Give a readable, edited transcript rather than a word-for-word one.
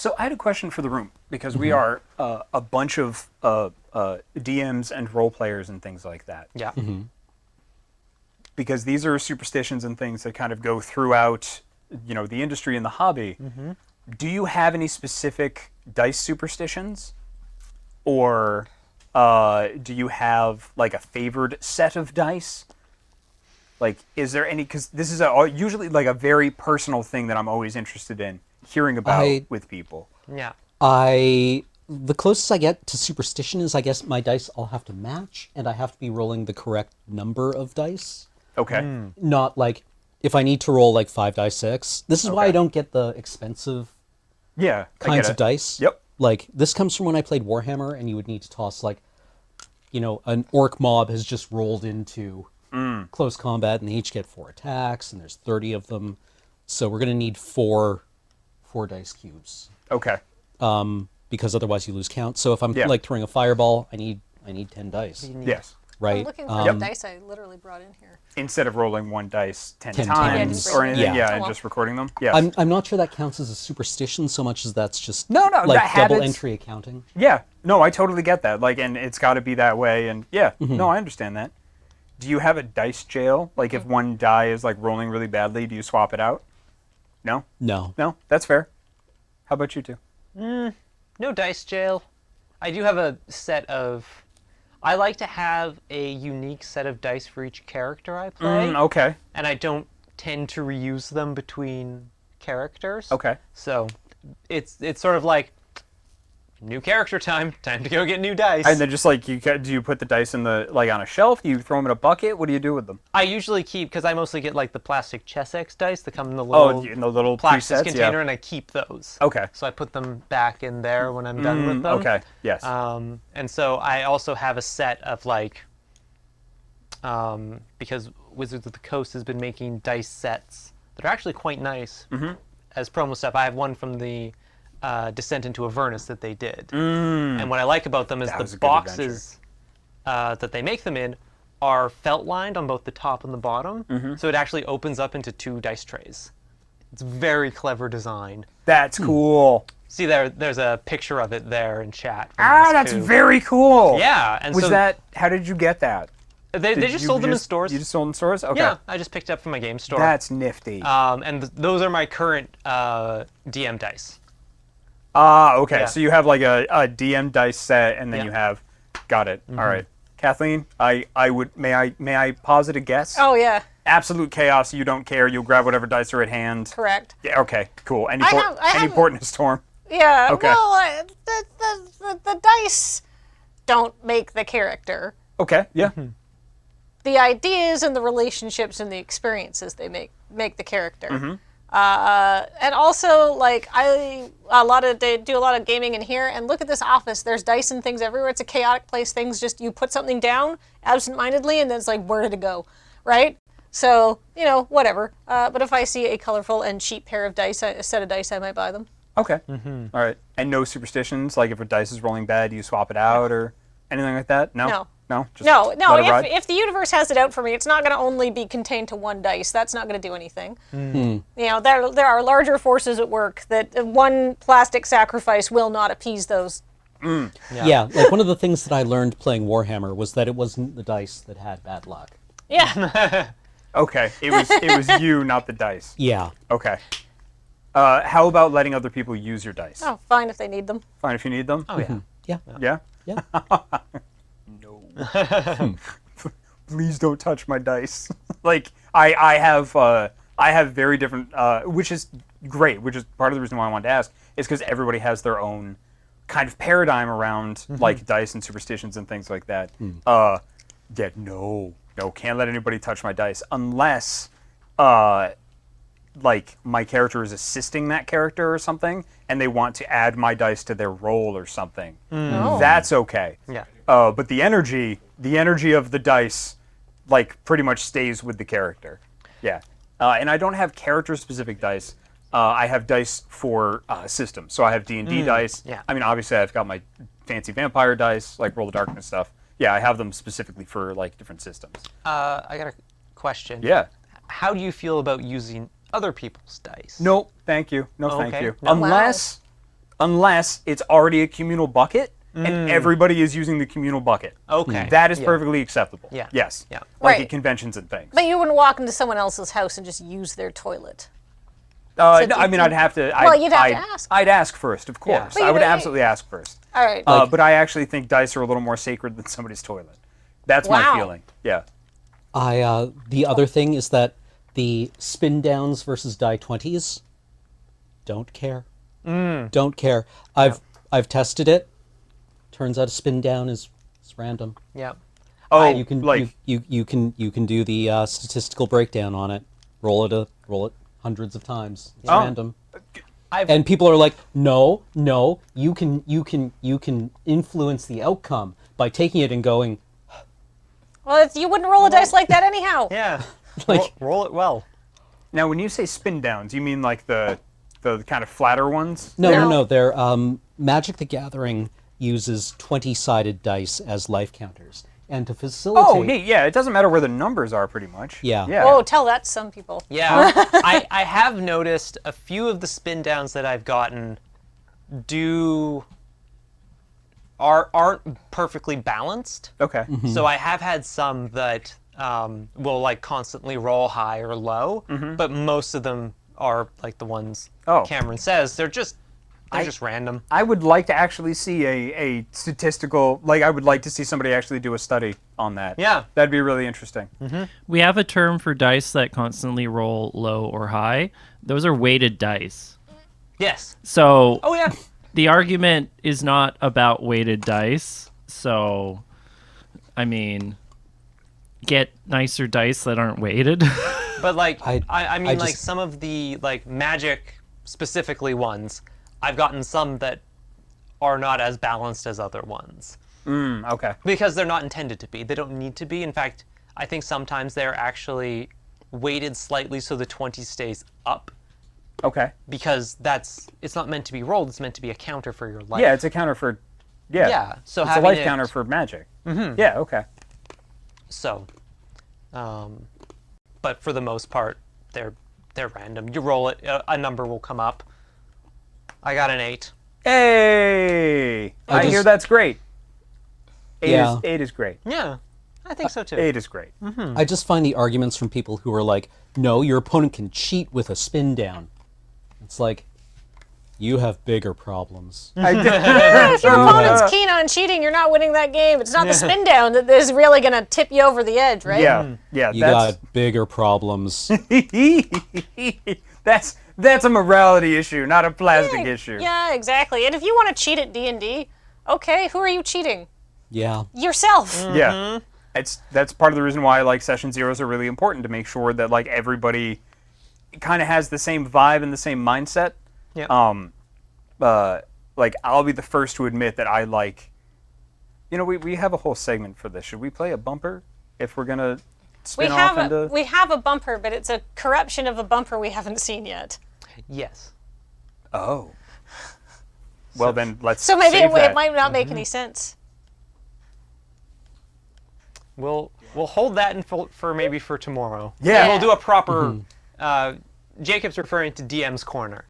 So I had a question for the room, because we are a bunch of DMs and role players and things like that. Yeah. Because these are superstitions and things that kind of go throughout, the industry and the hobby. Do you have any specific dice superstitions? Or do you have, like, a favored set of dice? Like, is there any... Because this is usually, like, a very personal thing that I'm always interested in hearing about with people. Yeah. The closest I get to superstition is, I guess, my dice all have to match, and I have to be rolling the correct number of dice. Okay. Not, like, if I need to roll, like, 5 die 6. This is why I don't get the expensive kinds of dice. Yep. Like, this comes from when I played Warhammer, and you would need to toss, like, an orc mob has just rolled into close combat, and they each get 4 attacks, and there's 30 of them. So we're going to need 4 dice cubes. Okay. Because otherwise you lose count. So if I'm like throwing a fireball, I need 10 dice. Yes. Right. I'm looking for the dice I literally brought in here. Instead of rolling one dice 10 10 times or anything, Yeah. and just recording them. Yes. I'm not sure that counts as a superstition so much as that's just No, like that double habits- entry accounting. Yeah. No, I totally get that. Like, and it's got to be that way. And no, I understand that. Do you have a dice jail? Like, if one die is like rolling really badly, do you swap it out? No. No. No, that's fair. How about you two? No dice jail. I do have a set of... I like to have a unique set of dice for each character I play. Okay. And I don't tend to reuse them between characters. Okay. So it's sort of like, new character time to go get new dice. And then just like, do you put the dice in the, like, on a shelf? Do you throw them in a bucket? What do you do with them? I usually keep, because I mostly get like the plastic Chessex dice that come in the little, in the little plastic presets, container, and I keep those. Okay. So I put them back in there when I'm done with them. Okay, yes. And so I also have a set of like, because Wizards of the Coast has been making dice sets that are actually quite nice as promo stuff. I have one from the Descent into Avernus that they did. And what I like about them is the boxes that they make them in are felt lined on both the top and the bottom. So it actually opens up into 2 dice trays. It's very clever design. That's cool. See, there's a picture of it there in chat. That's very cool. Yeah. And Was so that, how did you get that? They just sold them in stores. You just sold them in stores? Okay. Yeah, I just picked it up from my game store. That's nifty. And those are my current DM dice. Okay. Yeah. So you have like a DM dice set, and then you have, got it. All right. Kathleen, may I posit a guess? Oh, yeah. Absolute chaos. You don't care. You'll grab whatever dice are at hand. Correct. Yeah. Okay. Cool. Any have- port in a storm? Yeah, Okay. well, the dice don't make the character. Okay. Yeah. The ideas and the relationships and the experiences they make the character. And also, like, they do a lot of gaming in here, and look at this office. There's dice and things everywhere. It's a chaotic place. Things just, you put something down absentmindedly, and then it's like, where did it go, right? So, whatever. But if I see a colorful and cheap pair of dice, a set of dice, I might buy them. Okay. All right. And no superstitions? Like if a dice is rolling bad, do you swap it out or anything like that? No? No. No? Just No. let it ride? If the universe has it out for me, it's not going to only be contained to one dice. That's not going to do anything. There are larger forces at work that one plastic sacrifice will not appease those. Yeah, like one of the things that I learned playing Warhammer was that it wasn't the dice that had bad luck. Yeah. Okay. It was you, not the dice. Yeah. Okay. How about letting other people use your dice? Oh, fine if they need them. Fine if you need them? Oh, yeah. Yeah. Yeah? Yeah. No. Please don't touch my dice. Like, I have very different, which is great, which is part of the reason why I wanted to ask, is because everybody has their own kind of paradigm around, like, dice and superstitions and things like that. Yeah, no, can't let anybody touch my dice unless, like, my character is assisting that character or something, and they want to add my dice to their roll or something. Oh. That's okay. Yeah. But the energy of the dice, like, pretty much stays with the character. Yeah. And I don't have character-specific dice. I have dice for systems. So I have D&D dice. Yeah. I mean, obviously, I've got my fancy vampire dice, like Roll of Darkness stuff. Yeah, I have them specifically for, like, different systems. I got a question. Yeah. How do you feel about using other people's dice? No, thank you. No, Oh, thank okay. you. No. Unless unless it's already a communal bucket and everybody is using the communal bucket. Okay. That is Yeah. perfectly acceptable. Yeah. Yes. Yeah. Like Right. at conventions and things. But you wouldn't walk into someone else's house and just use their toilet. No, I mean, I'd have to. Well, you'd have to ask. I'd ask first, of Yeah. course. But I you would know, absolutely ask first. All right. But I actually think dice are a little more sacred than somebody's toilet. That's my Wow. feeling. Yeah. The other thing is that the spin downs versus die 20s, don't care. Don't care. I've tested it. Turns out a spin down is random. Yeah. Oh, You can you can do the statistical breakdown on it. Roll it hundreds of times. It's Oh. random. I've- And people are like, no, you can influence the outcome by taking it and going, Well, you wouldn't roll a dice like that anyhow. Yeah. Like- roll it well. now, when you say spin downs, you mean like the kind of flatter ones? no. They're Magic the Gathering uses 20-sided dice as life counters, and to facilitate. Oh, neat. Yeah, it doesn't matter where the numbers are, pretty much. Yeah. Yeah. Oh, tell that to some people. Yeah. I have noticed a few of the spin downs that I've gotten aren't perfectly balanced. Okay. So I have had some that will like constantly roll high or low, but most of them are like the ones Oh. Cameron says. They're just random. I would like to actually see a statistical, like I would like to see somebody actually do a study on that. Yeah. That'd be really interesting. We have a term for dice that constantly roll low or high. Those are weighted dice. Yes. So Oh yeah. the argument is not about weighted dice. So, I mean, get nicer dice that aren't weighted. But like I mean I like just- some of the like Magic specifically ones, I've gotten some that are not as balanced as other ones. Okay. Because they're not intended to be. They don't need to be. In fact, I think sometimes they're actually weighted slightly so the 20 stays up Okay. because it's not meant to be rolled, it's meant to be a counter for your life. Yeah, it's a counter for. Yeah. Yeah, so it's a having life it- counter for magic. Yeah. Okay. So, but for the most part, they're random. You roll it, a number will come up. I got an 8. Hey, I just- hear that's great. Yeah. Eight is great. Yeah, I think so too. 8 is great. I just find the arguments from people who are like, no, your opponent can cheat with a spin down. It's like, you have bigger problems. If your opponent's keen on cheating, you're not winning that game. It's not the spin down that is really going to tip you over the edge, right? Yeah. Yeah. You That's got bigger problems. that's a morality issue, not a plastic issue. Yeah, exactly. And if you want to cheat at D&D, okay, who are you cheating? Yeah. Yourself. Yeah. That's part of the reason why like session zeros are really important, to make sure that like everybody kind of has the same vibe and the same mindset. Yeah. Like I'll be the first to admit that I like, we have a whole segment for this. Should we play a bumper if we're gonna spin off into? We have a bumper, but it's a corruption of a bumper we haven't seen yet. Yes. Oh. Well then, let's. So maybe save it that. might not make any sense. We'll hold that for maybe for tomorrow. Yeah. And we'll do a proper. Jacob's referring to DM's corner.